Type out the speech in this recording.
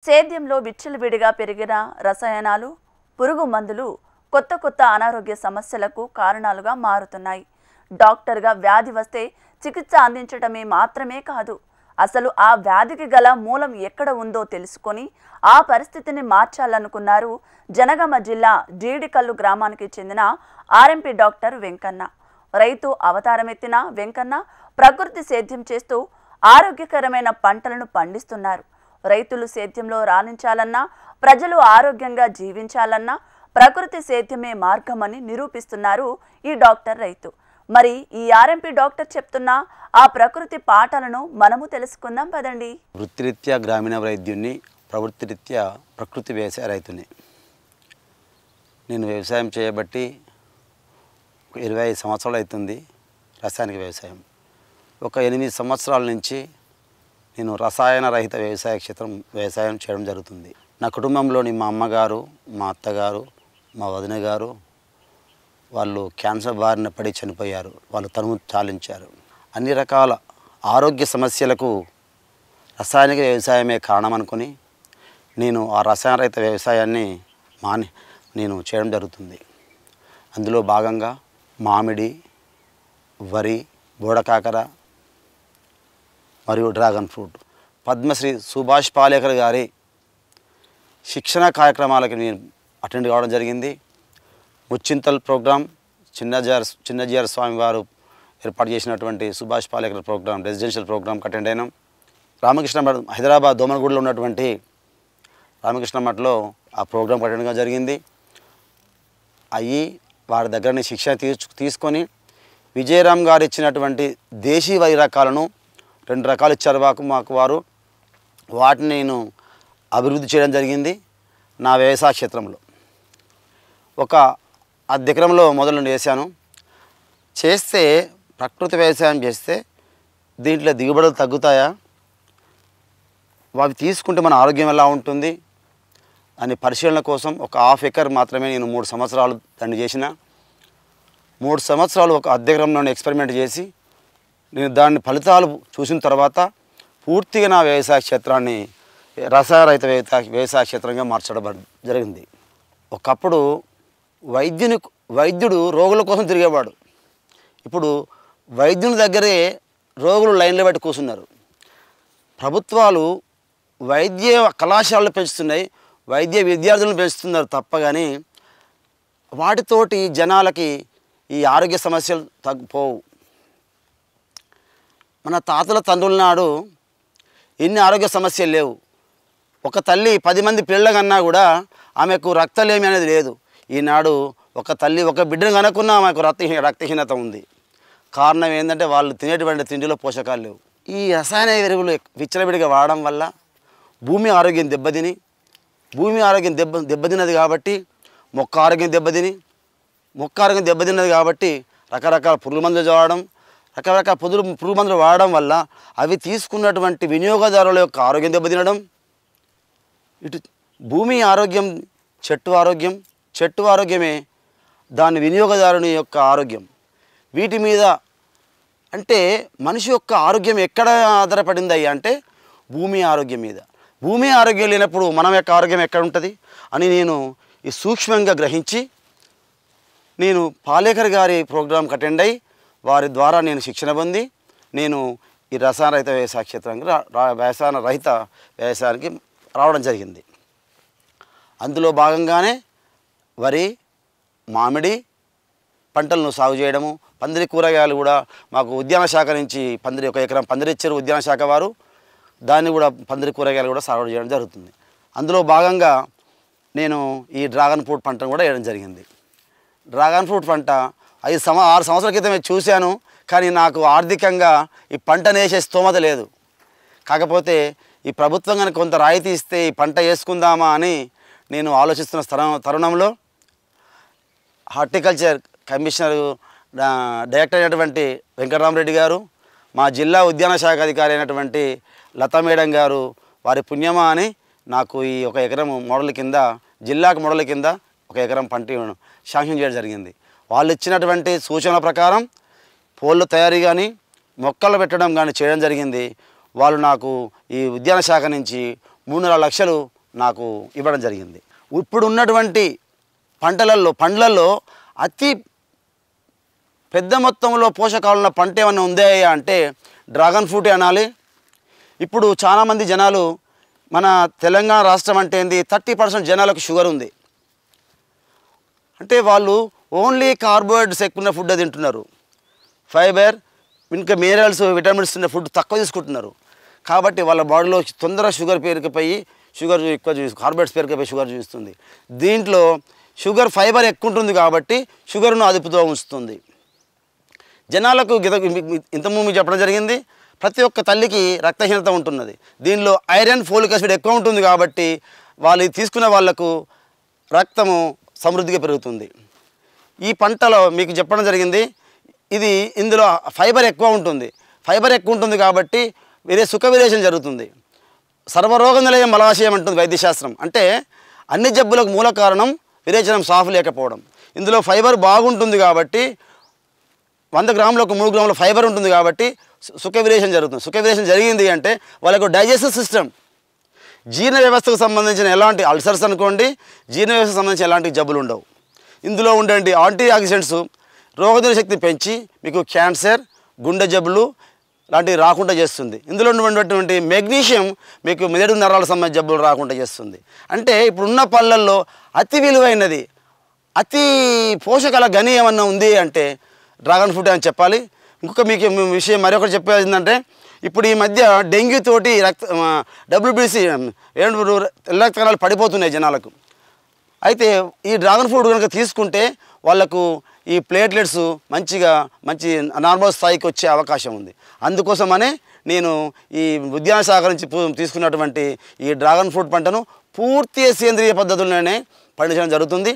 సేద్యంలో విచ్చలవిడిగా పెరిగిన రసాయనాలు, పురుగు మందులు కొత్త కొత్త అనారోగ్య సమస్యలకు కారణాలుగా మారుతున్నాయి. డాక్టర్గా వ్యాధి వస్తే చికిత్స అందించడమే మాత్రమే కాదు, అసలు ఆ వ్యాధికి గల మూలం ఎక్కడ ఉందో తెలుసుకొని ఆ పరిస్థితిని మార్చాలనుకున్నారు జనగామ జిల్లా జీడికల్లు గ్రామానికి చెందిన ఆర్ఎంపీ డాక్టర్ వెంకన్న. రైతు అవతారమెత్తిన వెంకన్న ప్రకృతి సేద్యం చేస్తూ ఆరోగ్యకరమైన పంటలను పండిస్తున్నారు. రైతులు సేద్యంలో రాణించాలన్నా, ప్రజలు ఆరోగ్యంగా జీవించాలన్నా ప్రకృతి సేద్యమే మార్గమని నిరూపిస్తున్నారు ఈ డాక్టర్ రైతు. మరి ఈ ఆర్ఎంపీ డాక్టర్ చెప్తున్న ఆ ప్రకృతి పాఠాలను మనము తెలుసుకుందాం పదండి. వృత్తిరీత్యా గ్రామీణ వైద్యుని, ప్రవృత్తిరీత్యా ప్రకృతి వ్యవసాయ రైతుని. నేను వ్యవసాయం చేయబట్టి 25 సంవత్సరాలు అవుతుంది. రసాయనిక వ్యవసాయం ఒక 8 సంవత్సరాల నుంచి నేను రసాయన రహిత వ్యవసాయం చేయడం జరుగుతుంది. నా కుటుంబంలోని మా అమ్మగారు, మా అత్తగారు, మా వదిన గారు వాళ్ళు క్యాన్సర్ బారిన పడి చనిపోయారు. వాళ్ళు తనువు చాలించారు. అన్ని రకాల ఆరోగ్య సమస్యలకు రసాయనిక వ్యవసాయమే కారణం అనుకుని నేను ఆ రసాయన రహిత వ్యవసాయాన్ని నేను చేయడం జరుగుతుంది. అందులో భాగంగా మామిడి, వరి, బోడకాకర మరియు డ్రాగన్ ఫ్రూట్. పద్మశ్రీ సుభాష్ పాలేకర్ గారి శిక్షణ కార్యక్రమాలకి నేను అటెండ్ కావడం జరిగింది. ముచ్చింతల్ ప్రోగ్రాం, చిన్నజీఆర్ స్వామి వారు ఏర్పాటు చేసినటువంటి సుభాష్ పాలేకర్ ప్రోగ్రాం, రెసిడెన్షియల్ ప్రోగ్రాంకి అటెండ్ అయినాం. రామకృష్ణ మఠ్, హైదరాబాద్ దోమనగూడలో ఉన్నటువంటి రామకృష్ణ మఠ్లో ఆ ప్రోగ్రాంకి అటెండ్ కావడం జరిగింది. అయ్యి వారి దగ్గరని శిక్షణ తీసుకొని విజయరామ్ గారు ఇచ్చినటువంటి దేశీ వరి రకాలను 2 రకాలు ఇచ్చారు మాకు వారు. వాటిని నేను అభివృద్ధి చేయడం జరిగింది నా వ్యవసాయ క్షేత్రంలో. ఒక 10 ఎకరంలో మొదలు వేశాను. చేస్తే ప్రకృతి వ్యవసాయం చేస్తే దీంట్లో దిగుబడులు తగ్గుతాయా, అవి తీసుకుంటే మన ఆరోగ్యం ఎలా ఉంటుంది అని పరిశీలన కోసం ఒక 1/2 ఎకర్ మాత్రమే నేను 3 సంవత్సరాలు దాన్ని చేసిన. 3 సంవత్సరాలు ఒక 1/2 ఎకరంలో ఎక్స్పెరిమెంట్ చేసి నేను దాని ఫలితాలు చూసిన తర్వాత పూర్తిగా నా వ్యవసాయ క్షేత్రాన్ని రసాయనరహిత వ్యవసాయ క్షేత్రంగా మార్చడం జరిగింది. ఒకప్పుడు వైద్యుడు రోగుల కోసం తిరిగేవాడు. ఇప్పుడు వైద్యుని దగ్గరే రోగులు లైన్లో పెట్టి కూర్చున్నారు. ప్రభుత్వాలు వైద్య కళాశాలలు పెంచుతున్నాయి, వైద్య విద్యార్థులను పెంచుతున్నారు తప్ప కానీ వాటితోటి జనాలకి ఈ ఆరోగ్య సమస్యలు తగ్గిపోవు. మన తాతల తండ్రుల నాడు ఎన్ని ఆరోగ్య సమస్యలు లేవు. ఒక తల్లి 10 మంది పిల్లలు కన్నా కూడా ఆమెకు రక్తలేమి అనేది లేదు. ఈనాడు ఒక తల్లి ఒక బిడ్డను కనుక్కున్నా ఆమెకు రక్తహీనత ఉంది. కారణం ఏంటంటే వాళ్ళు తినేటువంటి తిండిలో పోషకాలు లేవు. ఈ రసాయన ఎరువులు విచ్చలవిడిగా వాడడం వల్ల భూమి ఆరోగ్యం దెబ్బతిన్నది కాబట్టి మొక్క ఆరోగ్యం దెబ్బతిన్నది కాబట్టి రకరకాల పురుగు మందులు వాడడం, రకరకాల పురుగు మందులు వాడడం వల్ల అవి తీసుకున్నటువంటి వినియోగదారుల యొక్క ఆరోగ్యం దెబ్బతినడం. ఇటు భూమి ఆరోగ్యం, చెట్టు ఆరోగ్యమే దాని వినియోగదారుని యొక్క ఆరోగ్యం. వీటి మీద అంటే మనిషి యొక్క ఆరోగ్యం ఎక్కడ ఆధారపడింది అయ్యా అంటే భూమి ఆరోగ్యం మీద. భూమి ఆరోగ్యం లేనప్పుడు మనం యొక్క ఆరోగ్యం ఎక్కడ ఉంటుంది అని నేను ఈ సూక్ష్మంగా గ్రహించి నేను పాలేకర్ గారి ప్రోగ్రాంకి అటెండ్ అయ్యి వారి ద్వారా నేను శిక్షణ పొంది నేను ఈ రసాయన రహిత వ్యవసాయ వ్యవసాయానికి రావడం జరిగింది. అందులో భాగంగానే వరి, మామిడి పంటలను సాగు చేయడము, పందిరి కూరగాయలు కూడా మాకు ఉద్యాన శాఖ నుంచి 1 ఎకరం పందిరి ఇచ్చారు ఉద్యాన శాఖ వారు. దాన్ని కూడా పందిరి కూరగాయలు కూడా సాగు చేయడం జరుగుతుంది. అందులో భాగంగా నేను ఈ డ్రాగన్ ఫ్రూట్ పంటను కూడా వేయడం జరిగింది. డ్రాగన్ ఫ్రూట్ పంట 6 సంవత్సరాల క్రితమే చూశాను, కానీ నాకు ఆర్థికంగా ఈ పంటను వేసే స్తోమత లేదు. కాకపోతే ఈ ప్రభుత్వం కనుక కొంత రాయితీ ఇస్తే ఈ పంట వేసుకుందామా అని నేను ఆలోచిస్తున్న తరుణంలో హార్టికల్చర్ కమిషనర్ డైరెక్టర్ అయినటువంటి వెంకటరామరెడ్డి గారు, మా జిల్లా ఉద్యాన శాఖ అధికారి అయినటువంటి లతా మేడం గారు వారి పుణ్యమా అని నాకు ఈ 1 ఎకరం మోడల్ కింద, జిల్లాకు మోడల్ కింద 1 ఎకరం పంట శాంక్షన్ చేయడం జరిగింది. వాళ్ళు ఇచ్చినటువంటి సూచనల ప్రకారం పోళ్ళు తయారీ కానీ మొక్కలు పెట్టడం కానీ చేయడం జరిగింది. వాళ్ళు నాకు ఈ ఉద్యాన శాఖ నుంచి 3.5 లక్షలు నాకు ఇవ్వడం జరిగింది. ఇప్పుడు ఉన్నటువంటి పండ్లలో అతి పెద్ద మొత్తంలో పోషకాలున్న పంట ఏమైనా ఉందా అంటే డ్రాగన్ ఫ్రూట్ అనాలి. ఇప్పుడు చాలామంది జనాలు మన తెలంగాణ రాష్ట్రం అంటే ఏంది 30% జనాలకు షుగర్ ఉంది. అంటే వాళ్ళు ఓన్లీ కార్బోహైడ్రేట్స్ ఎక్కువ ఫుడ్ తింటున్నారు, ఫైబర్ ఇంకా మినరల్స్ విటమిన్స్ ఉన్న ఫుడ్ తక్కువ తీసుకుంటున్నారు. కాబట్టి వాళ్ళ బాడీలో తొందరగా షుగర్ పేరుకుపోయి షుగర్ ఎక్కువ కార్బోహైడ్రేట్స్ పేరుకుపోయి షుగర్ చూస్తుంది. దీంట్లో షుగర్ ఫైబర్ ఎక్కువ ఉంటుంది కాబట్టి షుగర్ను అదుపుతో ఉంచుతుంది. జనాలకు ఇంతకుముందు చెప్పడం జరిగింది, ప్రతి ఒక్క తల్లికి రక్తహీనత ఉంటున్నది. దీనిలో ఐరన్ ఫోలిక్ యాసిడ్ ఎక్కువ ఉంటుంది కాబట్టి వాళ్ళు తీసుకునే వాళ్లకు రక్తము సమృద్ధిగా పెరుగుతుంది. ఈ పంటలో మీకు చెప్పడం జరిగింది, ఇందులో ఫైబర్ ఎక్కువ ఉంటుంది కాబట్టి వేరే సుఖ విరేచన జరుగుతుంది. సర్వరోగ నిలయం మలాశయం అంటుంది వైద్యశాస్త్రం. అంటే అన్ని జబ్బులకు మూల కారణం విరేచనం సాఫ్ లేకపోవడం. ఇందులో ఫైబర్ బాగుంటుంది కాబట్టి 100 గ్రాములకు 3 గ్రాముల ఫైబర్ ఉంటుంది కాబట్టి సుఖ విరేచన జరుగుతుంది. సుఖ విరేచన జరిగింది అంటే వాళ్ళకు డైజెస్టివ్ సిస్టమ్, జీర్ణ వ్యవస్థకు సంబంధించిన ఎలాంటి అల్సర్స్ అనుకోండి, జీర్ణ వ్యవస్థకు సంబంధించిన ఎలాంటి జబ్బులు ఉండవు. ఇందులో ఉండే యాంటీ ఆక్సిడెంట్స్ రోగనిరోధక శక్తిని పెంచి మీకు క్యాన్సర్, గుండె జబ్బులు లాంటివి రాకుండా చేస్తుంది. ఇందులో ఉన్నటువంటి మెగ్నీషియం మీకు మెదడు నరాల సంబంధించిన జబ్బులు రాకుండా చేస్తుంది. అంటే ఇప్పుడున్న పళ్ళల్లో అతి విలువైనది, అతి పోషకాల గని ఏమన్నా ఉంది అంటే డ్రాగన్ ఫ్రూట్ అని చెప్పాలి. ఇంకొక మీకు విషయం మరొకటి చెప్పేది ఏంటంటే, ఇప్పుడు ఈ మధ్య డెంగ్యూ తోటి WBC తెల్ల రక్త కణాలు పడిపోతున్నాయి జనాలకు. అయితే ఈ డ్రాగన్ ఫ్రూట్ కనుక తీసుకుంటే వాళ్ళకు ఈ ప్లేట్లెట్స్ మంచి నార్మల్ స్థాయికి వచ్చే అవకాశం ఉంది. అందుకోసమనే నేను ఈ ఉద్యాన శాఖ నుంచి తీసుకున్నటువంటి ఈ డ్రాగన్ ఫ్రూట్ పంటను పూర్తి సేంద్రియ పద్ధతుల్లోనే పండించడం జరుగుతుంది.